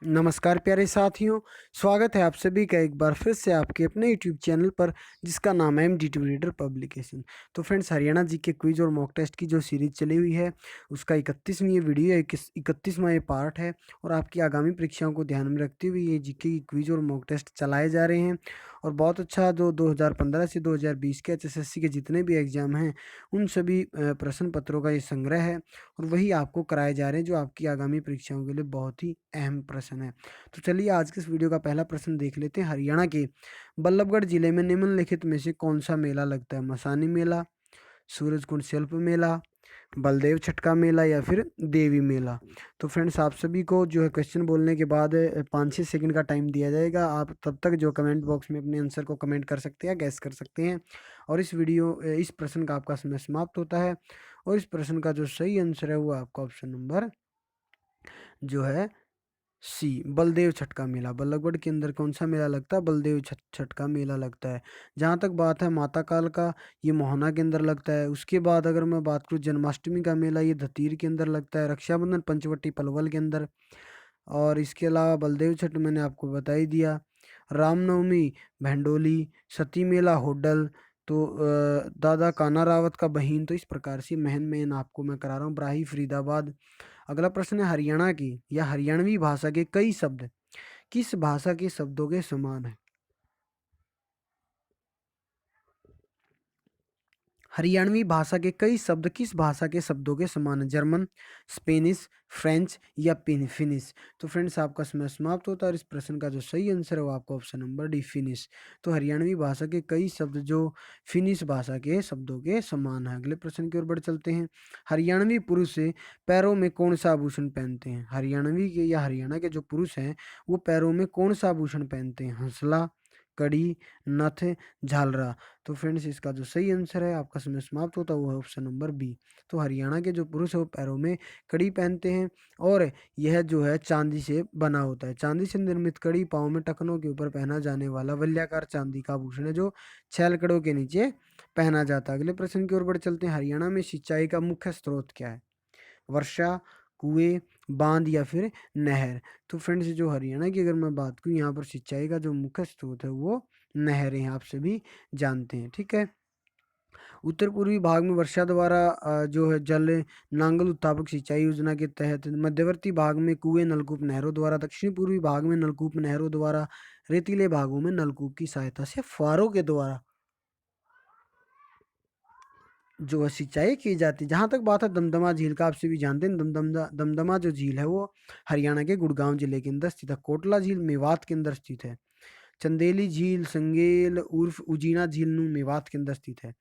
नमस्कार प्यारे साथियों। स्वागत है आप सभी का एक बार फिर से आपके अपने यूट्यूब चैनल पर, जिसका नाम है एमडी2 रीडर पब्लिकेशन। तो फ्रेंड्स, हरियाणा जी के क्विज और मॉक टेस्ट की जो सीरीज चली हुई है, उसका 31वीं ये वीडियो है, 31वां ये पार्ट है। और आपकी आगामी परीक्षाओं को ध्यान में रखते हुए ये जीके की क्विज और मॉक टेस्ट चलाए जा रहे हैं। और बहुत अच्छा, जो 2015 से 2020 के एचएसएससी के जितने भी एग्जाम हैं, उन सभी प्रश्न पत्रों का ये संग्रह है। और वही आपको कराए जा रहे हैं, जो आपकी आगामी परीक्षाओं के लिए बहुत ही अहम प्रश्न है। तो चलिए आज के इस वीडियो का पहला प्रश्न देख लेते हैं। हरियाणा के बल्लभगढ़ जिले में निम्नलिखित में से कौन सा मेला लगता है? मसानी मेला, सूरजकुंड शिल्प मेला, बलदेव छठ का मेला या फिर देवी मेला? तो फ्रेंड्स, आप सभी को जो है क्वेश्चन बोलने के बाद 5-6 सेकंड का टाइम दिया जाएगा। आप तब तक जो कमेंट बॉक्स में अपने आंसर को कमेंट कर सकते हैं, गैस कर सकते हैं। और इस प्रश्न का आपका समय समाप्त होता है। और इस प्रश्न का जो सही आंसर है वो आपका ऑप्शन नंबर जो है सी, बलदेव छठ का मेला। बल्लभगढ़ के अंदर कौन सा मेला लगता है? बलदेव छठ छठ का मेला लगता है। जहाँ तक बात है माता काल का, ये मोहना के अंदर लगता है। उसके बाद अगर मैं बात करूँ जन्माष्टमी का मेला, ये धतीर के अंदर लगता है। रक्षाबंधन पंचवटी पलवल के अंदर। और इसके अलावा बलदेव छठ मैंने आपको बता ही दिया। रामनवमी भंडोली, सती मेला होडल, तो दादा काना रावत का बहीन। तो इस प्रकार से महन मेन आपको मैं करा रहा हूँ ब्राही फरीदाबाद। अगला प्रश्न है, हरियाणा की या हरियाणवी भाषा के कई शब्द किस भाषा के शब्दों के समान है? हरियाणवी भाषा के कई शब्द किस भाषा के शब्दों के समान है? जर्मन, स्पेनिश, फ्रेंच या फिनिश? तो फ्रेंड्स, आपका समय समाप्त होता है। और इस प्रश्न का जो सही आंसर है वो आपका ऑप्शन नंबर डी, फिनिश। तो हरियाणवी भाषा के कई शब्द जो फिनिश भाषा के शब्दों के समान है। अगले प्रश्न की ओर बढ़ चलते हैं। हरियाणवी पुरुष पैरों में कौन सा आभूषण पहनते हैं? हरियाणवी के या हरियाणा के जो पुरुष हैं, वो पैरों में कौन सा आभूषण पहनते हैं? हंसला, कड़ी, नथ, झालरा? तो फ्रेंड्स, इसका जो सही आंसर है, आपका समय समाप्त होता है, वो है ऑप्शन नंबर बी। तो हरियाणा के जो पुरुष है वो पैरों में कड़ी पहनते हैं। और यह जो है चांदी से बना होता है। चांदी से निर्मित कड़ी पाँव में टखनों के ऊपर पहना जाने वाला वलयाकार चांदी का आभूषण है, जो छलकड़ों के नीचे पहना जाता है। अगले प्रश्न की ओर बढ़ चलते हैं। हरियाणा में सिंचाई का मुख्य स्रोत क्या है? वर्षा, कुएं, बांध या फिर नहर? तो फ्रेंड्स, जो हरियाणा की अगर मैं बात करूँ, यहाँ पर सिंचाई का जो मुख्य स्रोत है वो नहरें हैं, आप सभी जानते हैं। ठीक है। उत्तर पूर्वी भाग में वर्षा द्वारा जो है जल नांगल उत्तापक सिंचाई योजना के तहत, मध्यवर्ती भाग में कुएं, नलकूप, नहरों द्वारा, दक्षिण पूर्वी भाग में नलकूप, नहरों द्वारा, रेतीले भागों में नलकूप की सहायता से फुहारों के द्वारा जो है सिंचाई की जाती है। जहाँ तक बात है दमदमा झील का, आप सभी जानते हैं दमदमा जो झील है वो हरियाणा के गुड़गांव जिले के अंदर स्थित है। कोटला झील मेवात के अंदर स्थित है। चंदेली झील संगेल उर्फ उजीना झील नू मेवात के अंदर स्थित है।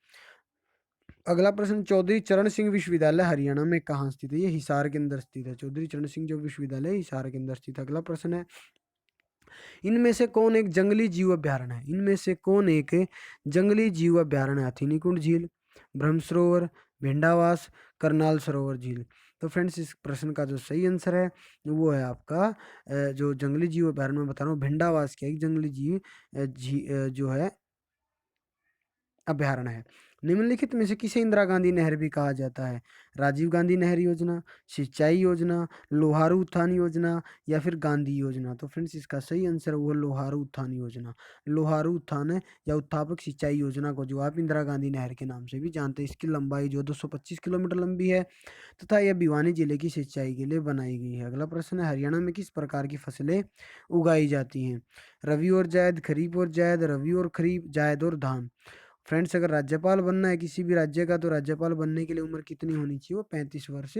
अगला प्रश्न, चौधरी चरण सिंह विश्वविद्यालय हरियाणा में कहाँ स्थित है? ये हिसार के अंदर स्थित है। चौधरी चरण सिंह जो विश्वविद्यालय है, हिसार के अंदर स्थित है। अगला प्रश्न है, इनमें से कौन एक जंगली जीव अभ्यारण्य है? इनमें से कौन एक जंगली जीव अभ्यारण्य है? हथिनीकुंड झील, ब्रह्म सरोवर, भिंडावास, करनाल सरोवर झील? तो फ्रेंड्स, इस प्रश्न का जो सही आंसर है वो है आपका जो जंगली जीव अभ्यारण्य में बता रहा हूँ, भिंडावास के एक जंगली जीव जो है अभ्यारण्य है। निम्नलिखित में से किसे इंदिरा गांधी नहर भी कहा जाता है? राजीव गांधी नहर योजना, सिंचाई योजना, लोहारू उत्थान योजना या फिर गांधी योजना? तो फ्रेंड्स, इसका सही आंसर वो लोहारू उत्थान योजना। लोहारू उत्थान है या उत्थापक सिंचाई योजना को जो आप इंदिरा गांधी नहर के नाम से भी जानते हैं। इसकी लंबाई जो 225 किलोमीटर लंबी है, तथा यह भिवानी जिले की सिंचाई के लिए बनाई गई है। अगला प्रश्न है, हरियाणा में किस प्रकार की फसलें उगाई जाती हैं? रबी और जायद, खरीफ और जायद, रबी और खरीफ, जायद और धान? फ्रेंड्स, अगर राज्यपाल बनना है किसी भी राज्य का, तो राज्यपाल बनने के लिए उम्र कितनी होनी चाहिए? वो 35 वर्ष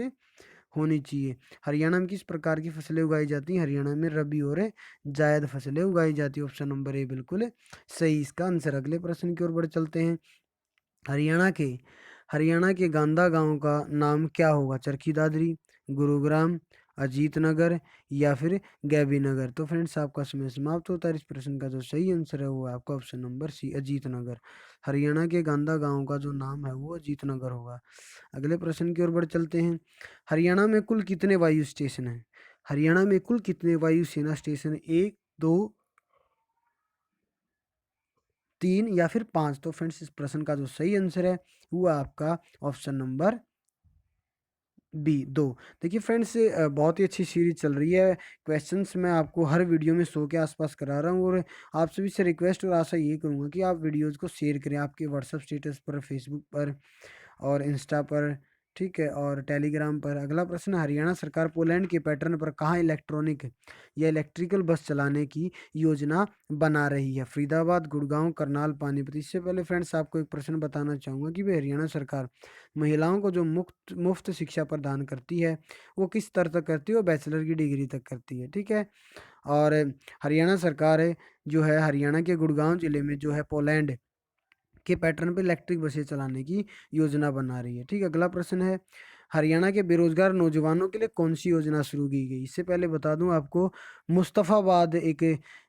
होनी चाहिए। हरियाणा में किस प्रकार की फसलें उगाई जाती हैं? हरियाणा में रबी और जायद फसलें उगाई जाती है। ऑप्शन नंबर ए बिल्कुल सही इसका आंसर। अगले प्रश्न की ओर बढ़ चलते हैं। हरियाणा के हरियाणा के गांधा गांव का नाम क्या होगा? चरखी दादरी, गुरुग्राम, अजीत नगर या फिर गैबी नगर? तो फ्रेंड्स, आपका समय समाप्त होता है। इस प्रश्न का जो सही आंसर है वो है आपका ऑप्शन नंबर सी, अजीत नगर। हरियाणा के गांधा गांव का जो नाम है वो अजीत नगर होगा। अगले प्रश्न की ओर बढ़ चलते हैं। हरियाणा में कुल कितने वायु स्टेशन हैं? हरियाणा में कुल कितने वायु सेना स्टेशन है? 1, 2, 3 या फिर 5? तो फ्रेंड्स, इस प्रश्न का जो सही आंसर है वो आपका ऑप्शन नंबर बी 2। देखिए फ्रेंड्स, बहुत ही अच्छी सीरीज चल रही है। क्वेश्चंस मैं आपको हर वीडियो में 100 के आसपास करा रहा हूँ, और आप सभी से रिक्वेस्ट और आशा ये करूँगा कि आप वीडियोज़ को शेयर करें आपके व्हाट्सएप स्टेटस पर, फेसबुक पर और इंस्टा पर, ठीक है, और टेलीग्राम पर। अगला प्रश्न, हरियाणा सरकार पोलैंड के पैटर्न पर कहाँ इलेक्ट्रॉनिक या इलेक्ट्रिकल बस चलाने की योजना बना रही है? फरीदाबाद, गुड़गांव, करनाल, पानीपत। इससे पहले फ्रेंड्स आपको एक प्रश्न बताना चाहूँगा कि भाई हरियाणा सरकार महिलाओं को जो मुफ्त मुफ्त शिक्षा प्रदान करती है वो किस स्तर तक करती है? वो बैचलर की डिग्री तक करती है, ठीक है। और हरियाणा सरकार है जो है हरियाणा के गुड़गांव जिले में जो है पोलैंड के पैटर्न पे इलेक्ट्रिक बसें चलाने की योजना बना रही है, ठीक है। अगला प्रश्न है, हरियाणा के बेरोजगार नौजवानों के लिए कौन सी योजना शुरू की गई? इससे पहले बता दूं आपको, मुस्तफ़ाबाद एक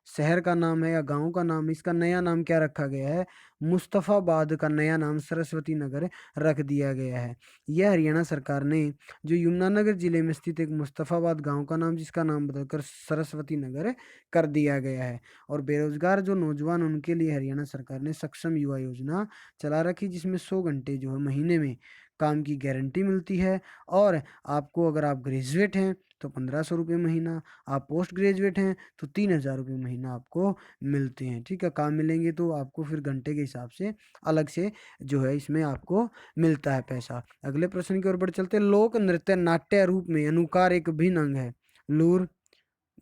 शहर का नाम है या गांव का नाम है, इसका नया नाम क्या रखा गया है? मुस्तफ़ाबाद का नया नाम सरस्वती नगर रख दिया गया है। यह हरियाणा सरकार ने जो यमुनानगर जिले में स्थित एक मुस्तफ़ाबाद गांव का नाम, जिसका नाम बदलकर सरस्वती नगर कर दिया गया है। और बेरोजगार जो नौजवान, उनके लिए हरियाणा सरकार ने सक्षम युवा योजना चला रखी, जिसमें 100 घंटे जो है महीने में काम की गारंटी मिलती है। और आपको, अगर आप ग्रेजुएट हैं तो 1500 रुपये महीना, आप पोस्ट ग्रेजुएट हैं तो 3000 रुपये महीना आपको मिलते हैं, ठीक है। काम मिलेंगे तो आपको फिर घंटे के हिसाब से अलग से जो है इसमें आपको मिलता है पैसा। अगले प्रश्न की ओर बढ़ चलते हैं, लोक नृत्य नाट्य रूप में अनुकार एक भिन्न अंग है? लूर,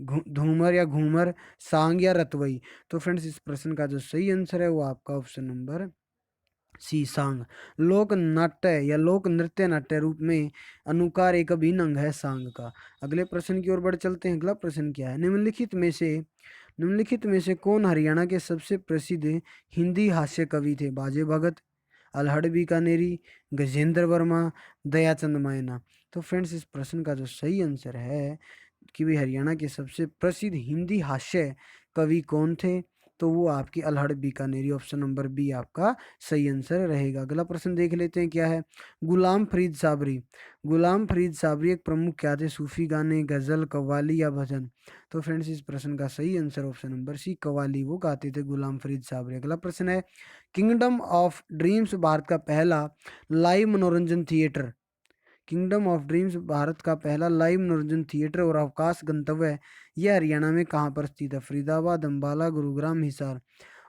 धूमर या घूमर, सांग या रतवई। तो फ्रेंड्स इस प्रश्न का जो सही आंसर है वो आपका ऑप्शन नंबर सी, सांग। लोक नाट्य या लोक नृत्य नाट्य रूप में अनुकार एक अभिन्न अंग है सांग का। अगले प्रश्न की ओर बढ़ चलते हैं। अगला प्रश्न क्या है, निम्नलिखित में से कौन हरियाणा के सबसे प्रसिद्ध हिंदी हास्य कवि थे? बाजे भगत, अल्हड़ बीकानेरी, गजेंद्र वर्मा, दयाचंद मायना। तो फ्रेंड्स इस प्रश्न का जो सही आंसर है कि भाई हरियाणा के सबसे प्रसिद्ध हिंदी हास्य कवि कौन थे? तो वो आपकी अल्हड़ बीकानेरी, ऑप्शन नंबर बी आपका सही आंसर रहेगा। अगला प्रश्न देख लेते हैं क्या है, गुलाम फरीद साबरी। गुलाम फरीद साबरी एक प्रमुख क्या थे? सूफी गाने, गजल, कव्वाली या भजन? तो फ्रेंड्स इस प्रश्न का सही answer option number C, qawwali वो गाते थे गुलाम फरीद साबरी। अगला प्रश्न है, किंगडम ऑफ ड्रीम्स भारत का पहला लाइव मनोरंजन theatre, kingdom of dreams Bharat का पहला लाइव मनोरंजन थिएटर और अवकाश गंतव्य यह हरियाणा में कहाँ पर स्थित है? फरीदाबाद, अंबाला, गुरुग्राम, हिसार।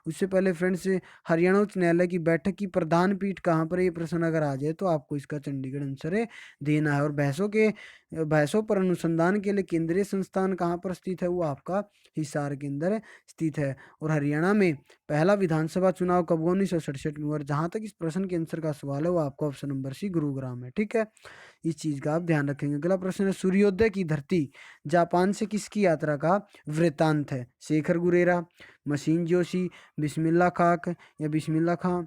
उससे पहले फ्रेंड्स, हरियाणा उच्च न्यायालय की बैठक की प्रधान पीठ कहाँ पर है? ये प्रश्न अगर आ जाए तो आपको इसका चंडीगढ़ आंसर है देना है। और बहसों पर अनुसंधान के लिए केंद्रीय संस्थान कहाँ पर स्थित है? वो आपका हिसार के अंदर स्थित है। और हरियाणा में पहला विधानसभा चुनाव कब हुआ? 1967 में। और जहां तक इस प्रश्न के आंसर का सवाल है वो आपका ऑप्शन नंबर सी, गुरुग्राम है, ठीक है। इस चीज का आप ध्यान रखेंगे। अगला प्रश्न है, सूर्योदय की धरती जापान से किसकी यात्रा का वृतांत है? शेखर गुरेरा, मशीन जोशी, बिस्मिल्ला खाक या बिस्मिल्ला खां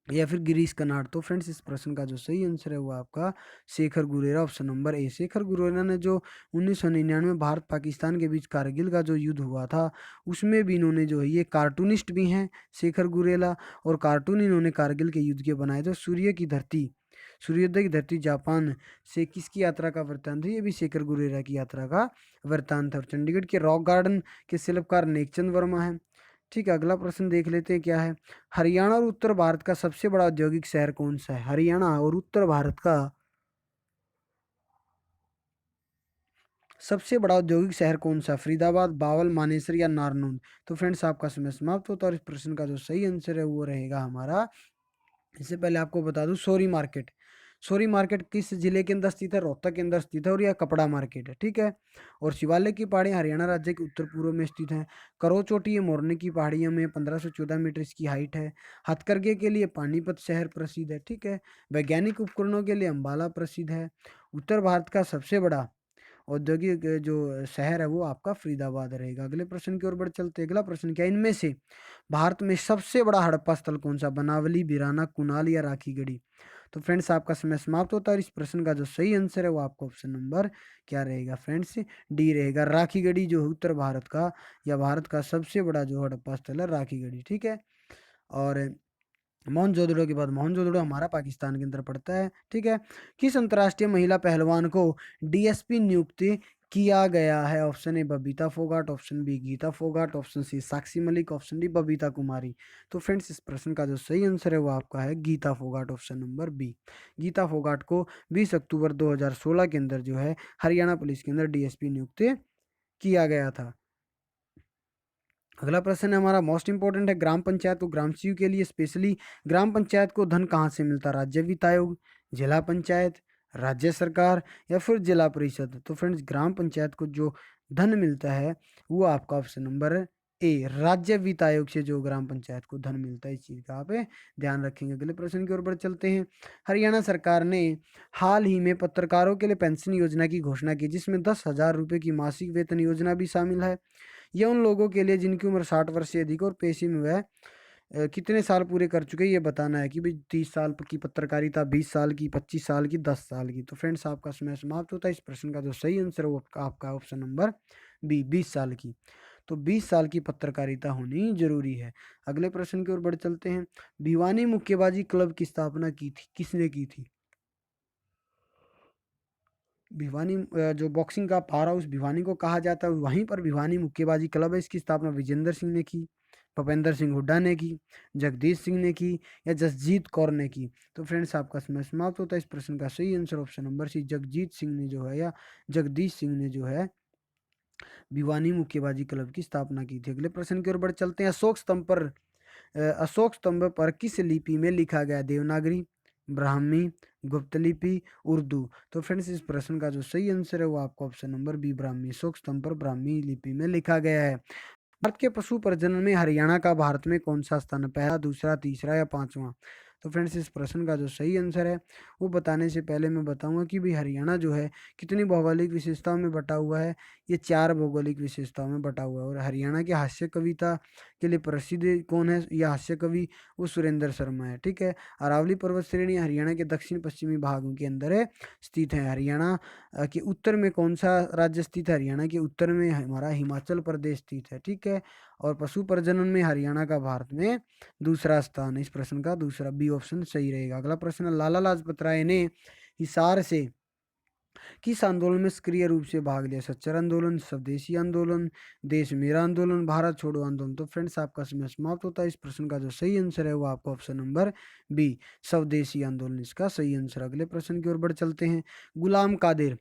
या फिर गिरीश कर्नाड। तो फ्रेंड्स इस प्रश्न का जो सही आंसर है वो आपका शेखर गुरेरा, ऑप्शन नंबर ए। शेखर गुरेरा ने जो 1999 में भारत पाकिस्तान के बीच कारगिल का जो युद्ध हुआ था, उसमें भी इन्होंने जो है, ये कार्टूनिस्ट भी हैं शेखर गुरेला, और कार्टून इन्होंने कारगिल के युद्ध के बनाए थे। सूर्योदय की धरती जापान से किसकी यात्रा का वृत्तांत है? ये भी शेखर गुरेरा की यात्रा का वृत्तांत है। और चंडीगढ़ के रॉक गार्डन के शिल्पकार नेकचंद वर्मा है, ठीक है। अगला प्रश्न देख लेते हैं क्या है, हरियाणा और उत्तर भारत का सबसे बड़ा औद्योगिक शहर कौन सा है? हरियाणा और उत्तर भारत का सबसे बड़ा औद्योगिक शहर कौन सा? फरीदाबाद, बावल, मानेसर या नारनौंद? तो फ्रेंड्स आपका समय समाप्त होता है, और इस प्रश्न का जो सही आंसर है वो रहेगा हमारा, इससे पहले आपको बता दूं, सोरी मार्केट। सोरी मार्केट किस जिले के अंदर स्थित है? रोहतक के अंदर स्थित है, और यह कपड़ा मार्केट है, ठीक है। और शिवालय की पहाड़ियां हरियाणा राज्य के उत्तर पूर्व में स्थित हैं। करो चोटी ये मोरने की पहाड़ियों में 1514 मीटर इसकी हाइट है। हथकरघे के लिए पानीपत शहर प्रसिद्ध है, ठीक है। वैज्ञानिक उपकरणों के लिए अंबाला प्रसिद्ध है। उत्तर भारत का सबसे बड़ा औद्योगिक जो शहर है वो आपका फरीदाबाद रहेगा। अगले प्रश्न की ओर बढ़ चलते हैं। अगला प्रश्न क्या है, इनमें से भारत में सबसे बड़ा हड़प्पा स्थल कौन सा? बनावली, बिराना, कुनाल या राखीगढ़ी? तो फ्रेंड्स आपका समय समाप्त होता है, और इस प्रश्न का जो सही आंसर है वो आपका ऑप्शन नंबर क्या रहेगा फ्रेंड्स? डी रहेगा। राखीगढ़ी जो है उत्तर भारत का या भारत का सबसे बड़ा जो हड़प्पा स्थल है, राखीगढ़ी, ठीक है। और मोहनजोदड़ो के बाद मोहनजोदड़ो हमारा पाकिस्तान के अंदर पड़ता है, ठीक है। किस अंतर्राष्ट्रीय महिला पहलवान को डीएसपी नियुक्ति किया गया है? Option A Babita Phogat, option B Geeta Phogat, option C Sakshi Malik, option D Babita Kumari. तो फ्रेंड्स इस प्रश्न का जो सही आंसर है वो आपका है Geeta Phogat, option number B. Geeta Phogat को 20 अक्टूबर 2016 के अंदर जो है हरियाणा पुलिस के अंदर डीएसपी नियुक्त किया गया था। अगला प्रश्न है हमारा मोस्ट इंपॉर्टेंट है, ग्राम पंचायत और ग्राम सचिव के लिए स्पेशली ग्राम पंचायत को धन कहाँ से मिलता? राज्य वित्त आयोग, जिला पंचायत, राज्य सरकार या फिर जिला परिषद। तो फ्रेंड्स ग्राम पंचायत को जो धन मिलता है वो आपका ऑप्शन नंबर ए राज्य वित्त आयोग से जो ग्राम पंचायत को धन मिलता है, इस चीज का आप ध्यान रखेंगे। अगले प्रश्न की ओर बढ़ चलते हैं। हरियाणा सरकार ने हाल ही में पत्रकारों के लिए पेंशन योजना की घोषणा की, जिसमें 10,000 रुपये की मासिक वेतन योजना भी शामिल है। यह उन लोगों के लिए जिनकी उम्र 60 वर्ष से अधिक और पेशे में वह कितने साल पूरे कर चुके हैं ये बताना है कि भाई 30 साल की पत्रकारिता, 20 साल की, 25 साल की, 10 साल की। तो फ्रेंड्स आपका समय समाप्त होता है। इस प्रश्न का जो सही आंसर है वो आपका ऑप्शन नंबर बी 20 साल की। तो 20 साल की पत्रकारिता होनी जरूरी है। अगले प्रश्न की ओर बढ़ चलते हैं। भिवानी मुक्केबाजी क्लब की स्थापना की थी, किसने की थी? भिवानी जो बॉक्सिंग का पावर हाउस भिवानी को कहा जाता है, वहीं पर भिवानी मुक्केबाजी क्लब है, इसकी स्थापना विजेंद्र सिंह ने की, भूपेंद्र सिंह हुड्डा ने की, जगदीश सिंह ने की या जसजीत कौर ने की। तो फ्रेंड्स आपका समय समाप्त होता है। इस प्रश्न का सही answer option number C Jagjit Singh ने जो है या जगदीश सिंह ने जो है भिवानी मुक्केबाजी क्लब की स्थापना की थी। अगले प्रश्न की ओर बढ़ चलते हैं। अशोक स्तंभ पर किस लिपि में लिखा गया? देवनागरी, ब्राह्मी, गुप्त लिपि, उर्दू। तो फ्रेंड्स इस प्रश्न का जो सही आंसर है वो आपका option number B Brahmi, Ashok स्तंभ पर ब्राह्मी लिपि में लिखा गया है। भारत के पशु प्रजनन में हरियाणा का भारत में कौन सा स्थान है? पहला, दूसरा, तीसरा या पांचवा? तो फ्रेंड्स इस प्रश्न का जो सही आंसर है वो बताने से पहले मैं बताऊंगा कि भाई हरियाणा जो है कितनी भौगोलिक विशेषताओं में बटा हुआ है। ये 4 भौगोलिक विशेषताओं में बटा हुआ है। और हरियाणा के हास्य कविता के लिए प्रसिद्ध कौन है? यह हास्य कवि वो सुरेंद्र शर्मा है। ठीक है। अरावली पर्वत श्रेणी हरियाणा के दक्षिण पश्चिमी भागों के अंदर है स्थित है। हरियाणा के उत्तर में कौन सा राज्य स्थित है? हरियाणा के उत्तर में हमारा हिमाचल प्रदेश स्थित है। ठीक है। और पशु प्रजनन में हरियाणा का भारत में दूसरा स्थान है। इस प्रश्न का दूसरा बी ऑप्शन सही रहेगा। अगला प्रश्न, लाला लाजपत राय ने हिसार से किस आंदोलन में सक्रिय रूप से भाग लिया? सच्चर आंदोलन, स्वदेशी आंदोलन, देश मेरा आंदोलन, भारत छोड़ो आंदोलन। तो फ्रेंड्स आपका समय समाप्त होता है। इस प्रश्न का जो सही आंसर है वो आपका ऑप्शन नंबर बी स्वदेशी आंदोलन इसका सही आंसर। अगले प्रश्न की ओर बढ़ चलते हैं। गुलाम कादिर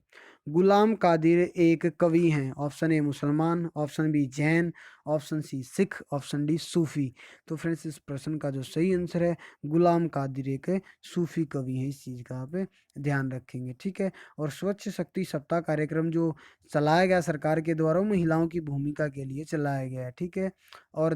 गुलाम कादिर एक कवि हैं। ऑप्शन ए मुसलमान, option B Jain, option C Sikh, option D Sufi. तो फ्रेंड्स इस प्रश्न का जो सही आंसर है गुलाम कादिर एक सूफी कवि हैं। इस चीज का आप ध्यान रखेंगे। ठीक है। और स्वच्छ शक्ति सप्ताह कार्यक्रम जो चलाया गया सरकार के द्वारा वो महिलाओं की भूमिका के लिए चलाया गया है। ठीक है। और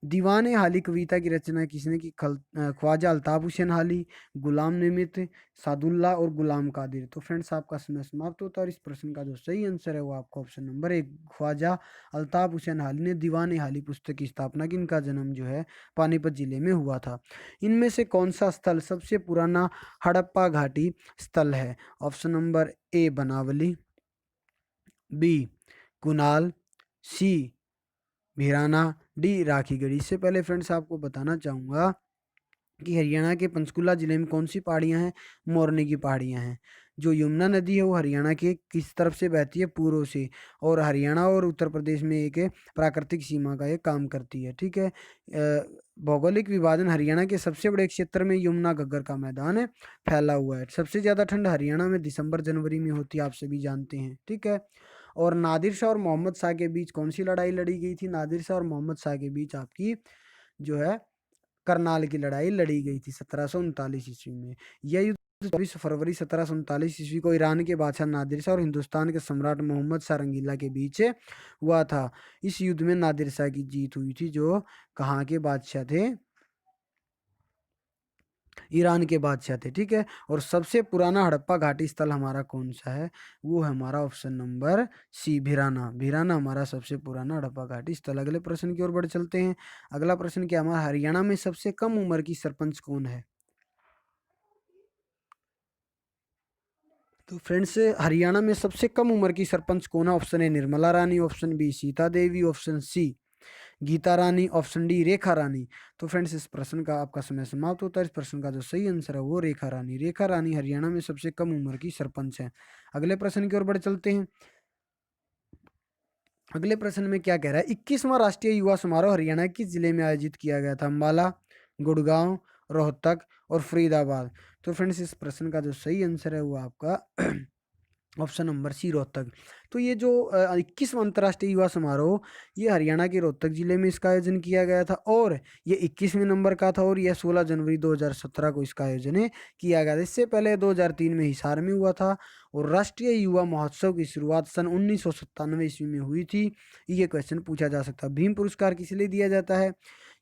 दीवाने हाली कविता की रचना किसने की? ख्वाजा अल्ताफ हुसैन हाली, गुलाम निमित, सादुल्ला और गुलाम कादिर। तो फ्रेंड्स आपका समय समाप्त होता है। और इस प्रश्न का जो सही आंसर है वो आपका ऑप्शन नंबर एक ख्वाजा अल्ताफ हुसैन हाली ने दीवाने हाली पुस्तक की स्थापना की। इनका जन्म जो है पानीपत जिले में हुआ था। इनमें से कौन सा स्थल सबसे पुराना हड़प्पा घाटी स्थल है? Option number A Banawali, B Kunal, C Bhirrana, D Rakhigarhi. इससे पहले फ्रेंड्स आपको बताना चाहूँगा कि हरियाणा के पंचकुला जिले में कौन सी पहाड़ियाँ हैं? मोरनी की पहाड़ियाँ हैं। जो यमुना नदी है वो हरियाणा के किस तरफ से बहती है? पूर्व से। और हरियाणा और उत्तर प्रदेश में एक प्राकृतिक सीमा का ये काम करती है। ठीक है। भौगोलिक विभाजन हरियाणा के सबसे बड़े क्षेत्र में यमुना घग्गर का मैदान है फैला हुआ है। सबसे ज़्यादा ठंड हरियाणा में दिसंबर जनवरी में होती है, आप सभी जानते हैं। ठीक है। और नादिर शाह और मोहम्मद शाह के बीच कौन सी लड़ाई लड़ी गई थी? नादिर शाह और मोहम्मद शाह के बीच आपकी जो है करनाल की लड़ाई लड़ी गई थी 1739 ईस्वी में। यह युद्ध 24 फरवरी 1739 ईस्वी को ईरान के बादशाह नादिर शाह और हिंदुस्तान के सम्राट मोहम्मद शाह रंगीला के बीच हुआ था। इस युद्ध में नादिर शाह की जीत हुई थी, जो कहाँ के बादशाह थे? ईरान के बादशाह थे। ठीक है। और सबसे पुराना हड़प्पा घाटी स्थल हमारा कौन सा है? वो है हमारा ऑप्शन नंबर सी भिराना। भिराना हमारा सबसे पुराना हड़प्पा घाटी स्थल। अगले प्रश्न की ओर बढ़ चलते हैं। अगला प्रश्न क्या हमारा, हरियाणा में सबसे कम उम्र की सरपंच कौन है? तो फ्रेंड्स हरियाणा में सबसे कम उम्र की सरपंच कौन है? Option A Nirmala Rani, option B Sita Devi, option C Geeta Rani, option D Rekha Rani. तो फ्रेंड्स इस प्रश्न का आपका समय समाप्त होता है। इस प्रश्न का जो सही आंसर है वो रेखा रानी। रेखा रानी हरियाणा में सबसे कम उम्र की सरपंच है। अगले प्रश्न की ओर बढ़ चलते हैं। अगले प्रश्न में क्या कह रहा है, 21वां राष्ट्रीय युवा समारोह हरियाणा किस जिले में आयोजित किया गया था? अम्बाला, गुड़गांव, रोहतक और फरीदाबाद। तो फ्रेंड्स इस प्रश्न का जो सही आंसर है वो आपका ऑप्शन नंबर सी रोहतक। तो ये जो 21वां अंतर्राष्ट्रीय युवा समारोह, ये हरियाणा के रोहतक जिले में इसका आयोजन किया गया था और ये 21वें नंबर का था और यह 16 जनवरी 2017 को इसका आयोजन किया गया था। इससे पहले 2003 में हिसार में हुआ था और राष्ट्रीय युवा महोत्सव की शुरुआत सन 1997 ईस्वी में हुई थी। ये क्वेश्चन पूछा जा सकता है। भीम पुरस्कार किस लिए दिया जाता है,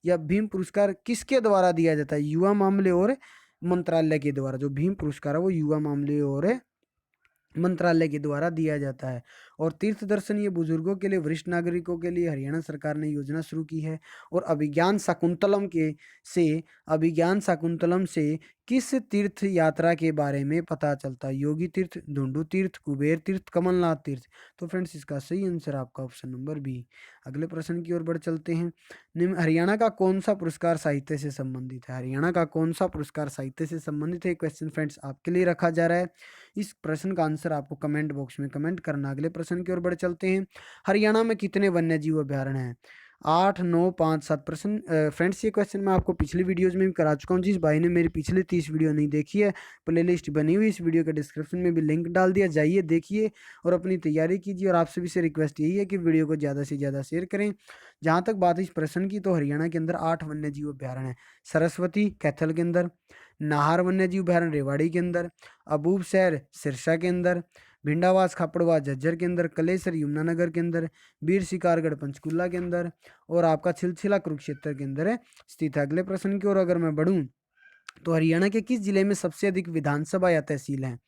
या भीम पुरस्कार किसके द्वारा दिया जाता है? युवा मामले और मंत्रालय के द्वारा। जो भीम पुरस्कार है वो युवा मामले और मंत्रालय के द्वारा दिया जाता है। और तीर्थ दर्शन, ये बुजुर्गों के लिए, वरिष्ठ नागरिकों के लिए हरियाणा सरकार ने योजना शुरू की है। और अभिज्ञान शाकुंतलम से किस तीर्थ यात्रा के बारे में पता चलता है? योगी तीर्थ, धुंडू तीर्थ, कुबेर तीर्थ, कमलनाथ तीर्थ। तो फ्रेंड्स इसका सही आंसर आपका ऑप्शन नंबर बी। अगले प्रश्न की ओर बढ़ चलते हैं। हरियाणा का कौन सा पुरस्कार साहित्य से संबंधित है? हरियाणा का कौन सा पुरस्कार साहित्य से संबंधित है? क्वेश्चन फ्रेंड्स आपके लिए रखा जा रहा है। इस प्रश्न का आंसर आपको कमेंट बॉक्स में कमेंट करना। अगले प्रश्न की ओर बढ़ चलते हैं। हरियाणा में कितने वन्य जीव अभ्यारण्य हैं? 8, 9, 5, 7 प्रश्न। फ्रेंड्स ये क्वेश्चन मैं आपको पिछली वीडियोज में भी करा चुका हूँ। जिस भाई ने मेरी पिछली 30 वीडियो नहीं देखी है, प्लेलिस्ट बनी हुई इस वीडियो के डिस्क्रिप्शन में भी लिंक डाल दिया, जाइए देखिए और अपनी तैयारी कीजिए। और आप सभी से रिक्वेस्ट यही है कि वीडियो को ज़्यादा से ज़्यादा शेयर करें। जहाँ तक बात इस प्रश्न की, तो हरियाणा के अंदर 8 वन्य जीव अभ्यारण्य है। सरस्वती कैथल के अंदर, नाहर वन्य जीव अभ्यारण्य रेवाड़ी के अंदर, अबूब शहर सिरसा के अंदर, भिंडावास खापड़वा झज्जर के अंदर, कलेसर यमुनानगर के अंदर, बीर शिकारगढ़ पंचकुला के अंदर और आपका छिलछिला कुरुक्षेत्र के अंदर है स्थित है। अगले प्रश्न की ओर अगर मैं बढ़ूं, तो हरियाणा के किस जिले में सबसे अधिक विधानसभा या तहसील हैं?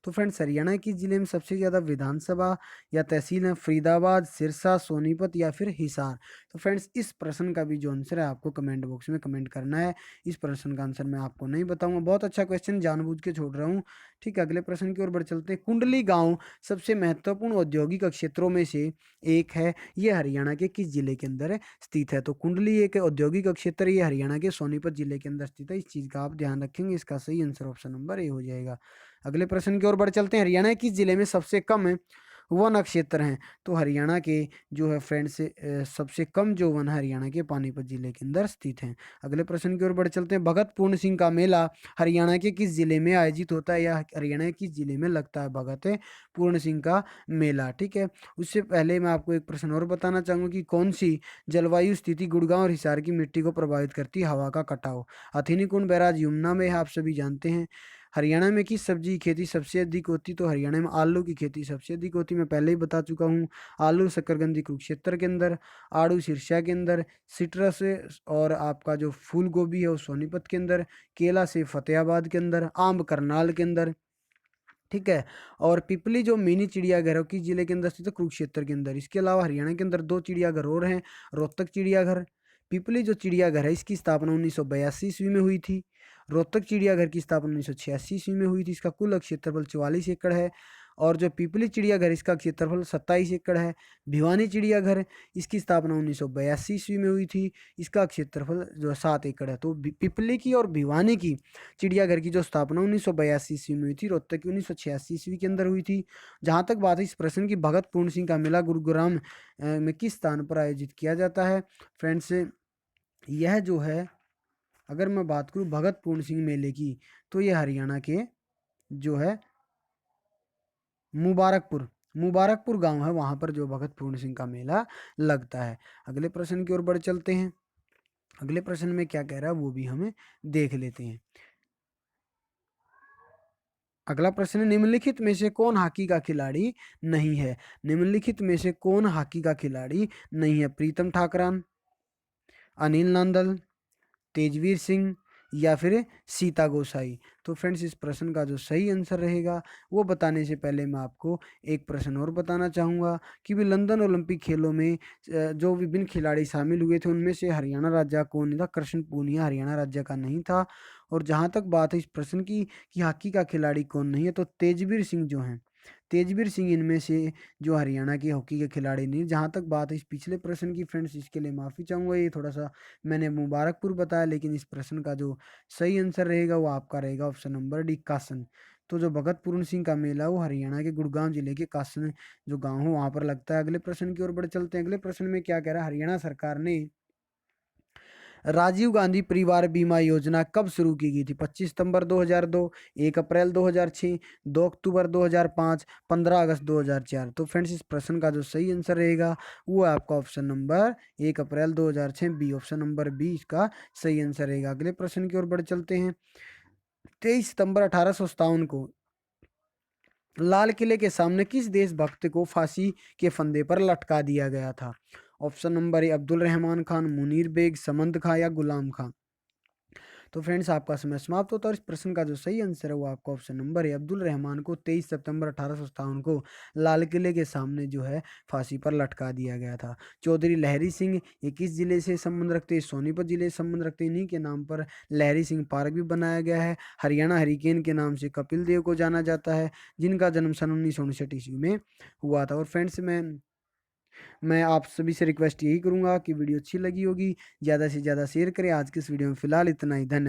तो फ्रेंड्स हरियाणा किस जिले में सबसे ज़्यादा विधानसभा या तहसील है? फरीदाबाद, सिरसा, सोनीपत या फिर हिसार। तो फ्रेंड्स इस प्रश्न का भी जो आंसर है आपको कमेंट बॉक्स में कमेंट करना है। इस प्रश्न का आंसर मैं आपको नहीं बताऊंगा। बहुत अच्छा क्वेश्चन, जानबूझ के छोड़ रहा हूँ। ठीक है, अगले प्रश्न की ओर बढ़ चलते हैं। कुंडली गाँव सबसे महत्वपूर्ण औद्योगिक क्षेत्रों में से एक है। ये हरियाणा के किस जिले के अंदर स्थित है? तो कुंडली एक औद्योगिक क्षेत्र, ये हरियाणा के सोनीपत जिले के अंदर स्थित है। इस चीज़ का आप ध्यान रखेंगे। इसका सही आंसर ऑप्शन नंबर ए हो जाएगा। अगले प्रश्न की ओर बढ़ चलते हैं। हरियाणा किस जिले में सबसे कम वन क्षेत्र हैं? तो हरियाणा के जो है फ्रेंड्स सबसे कम जो वन है हरियाणा के पानीपत जिले के अंदर स्थित हैं। अगले प्रश्न की ओर बढ़ चलते हैं। भगत पूर्ण सिंह का मेला हरियाणा के किस जिले में आयोजित होता है, या हरियाणा के किस जिले में लगता है भगत पूर्ण सिंह का मेला? ठीक है, उससे पहले मैं आपको एक प्रश्न और बताना चाहूँगा कि कौन सी जलवायु स्थिति गुड़गांव और हिसार की मिट्टी को प्रभावित करती है? हवा का कटाव। हथीनीकुंड बैराज यमुना में है, आप सभी जानते हैं। हरियाणा में किस सब्जी की खेती सबसे अधिक होती? तो हरियाणा में आलू की खेती सबसे अधिक होती, मैं पहले ही बता चुका हूँ। आलू शकरकंदी कुरुक्षेत्र के अंदर, आड़ू सिरसा के अंदर, सिट्रस और आपका जो फूल गोभी है वो सोनीपत के अंदर, केला से फतेहाबाद के अंदर, आम करनाल के अंदर। ठीक है, और पिपली जो मिनी चिड़ियाघर है किस जिले के अंदर स्थित है? कुरुक्षेत्र के अंदर। इसके अलावा हरियाणा के अंदर 2 चिड़ियाघर और हैं। रोहतक चिड़ियाघर, पिपली जो चिड़ियाघर है इसकी स्थापना 1982 ईस्वी में हुई थी। रोहतक चिड़ियाघर की स्थापना 1986 ईस्वी में हुई थी। इसका कुल क्षेत्रफल 44 एकड़ है। और जो पिपली चिड़ियाघर इसका क्षेत्रफल 27 एकड़ है। भिवानी चिड़ियाघर, इसकी स्थापना 1982 ईस्वी में हुई थी। इसका क्षेत्रफल जो 7 एकड़ है। तो पिपली की और भिवानी की चिड़ियाघर की जो स्थापना 1982 ईस्वी में हुई थी, रोहतक की 1986 ईस्वी के अंदर हुई थी। जहाँ तक बात है इस प्रश्न की, भगत पूर्ण सिंह का मेला गुरुग्राम में किस स्थान पर आयोजित किया जाता है? फ्रेंड्स यह जो है, अगर मैं बात करूँ भगत पूर्ण सिंह मेले की, तो ये हरियाणा के जो है मुबारकपुर गांव है, वहां पर जो भगत पूर्ण सिंह का मेला लगता है। अगले प्रश्न की ओर बढ़ चलते हैं। अगले प्रश्न में क्या कह रहा है वो भी हमें देख लेते हैं। अगला प्रश्न, निम्नलिखित में से कौन हॉकी का खिलाड़ी नहीं है? निम्नलिखित में से कौन हॉकी का खिलाड़ी नहीं है? प्रीतम ठाकरान, अनिल नांदल, तेजवीर सिंह या फिर सीता गोसाई। तो फ्रेंड्स इस प्रश्न का जो सही आंसर रहेगा वो बताने से पहले मैं आपको एक प्रश्न और बताना चाहूँगा कि भी लंदन ओलंपिक खेलों में जो विभिन्न खिलाड़ी शामिल हुए थे उनमें से हरियाणा राज्य का कौन नहीं था? कृष्ण पूनिया हरियाणा राज्य का नहीं था। और जहाँ तक बात है इस प्रश्न की कि हॉकी का खिलाड़ी कौन नहीं है, तो तेजवीर सिंह जो हैं तेजवीर सिंह इनमें से जो हरियाणा के हॉकी के खिलाड़ी नहीं। जहाँ तक बात है इस पिछले प्रश्न की फ्रेंड्स, इसके लिए माफ़ी चाहूँगा, ये थोड़ा सा मैंने मुबारकपुर बताया, लेकिन इस प्रश्न का जो सही आंसर रहेगा वो आपका रहेगा ऑप्शन नंबर डी, कासन। तो जो भगत पूर्ण सिंह का मेला वो हरियाणा के गुड़गांव जिले के कासन जो गाँव हो वहाँ पर लगता है। अगले प्रश्न की ओर बढ़ चलते हैं। अगले प्रश्न में क्या कह रहा है, हरियाणा सरकार ने राजीव गांधी परिवार बीमा योजना कब शुरू की गई थी? 25 सितंबर 2002, 1 अप्रैल 2006, 2 अक्टूबर 2005, 15 अगस्त 2004। तो फ्रेंड्स इस प्रश्न का जो सही आंसर रहेगा वो है आपका ऑप्शन नंबर 1 अप्रैल 2006 बी। ऑप्शन नंबर बी इसका सही आंसर रहेगा। अगले प्रश्न की ओर बढ़ चलते हैं। 23 सितंबर 1857 को लाल किले के सामने किस देशभक्त को फांसी के फंदे पर लटका दिया गया था? Option number A Abdul Rahman Khan, Munir Baig, Samant Khan या गुलाम खां। तो फ्रेंड्स आपका समय समाप्त होता है और इस प्रश्न का जो सही आंसर है वो आपका ऑप्शन नंबर है अब्दुल रहमान को 23 सितंबर 1857 को लाल किले के सामने जो है फांसी पर लटका दिया गया था। चौधरी लहरी सिंह ये किस जिले से संबंध रखते हैं? सोनीपत जिले से संबंध रखते हैं। इन्हीं के नाम पर लहरी सिंह पार्क भी बनाया गया है। हरियाणा हरिकेन के नाम से कपिल देव को जाना जाता है, जिनका जन्म सन 1959 ईस्वी में हुआ था। और फ्रेंड्स मैं आप सभी से रिक्वेस्ट यही करूंगा कि वीडियो अच्छी लगी होगी ज़्यादा से ज़्यादा शेयर करें। आज की इस वीडियो में फिलहाल इतना ही। धन्यवाद।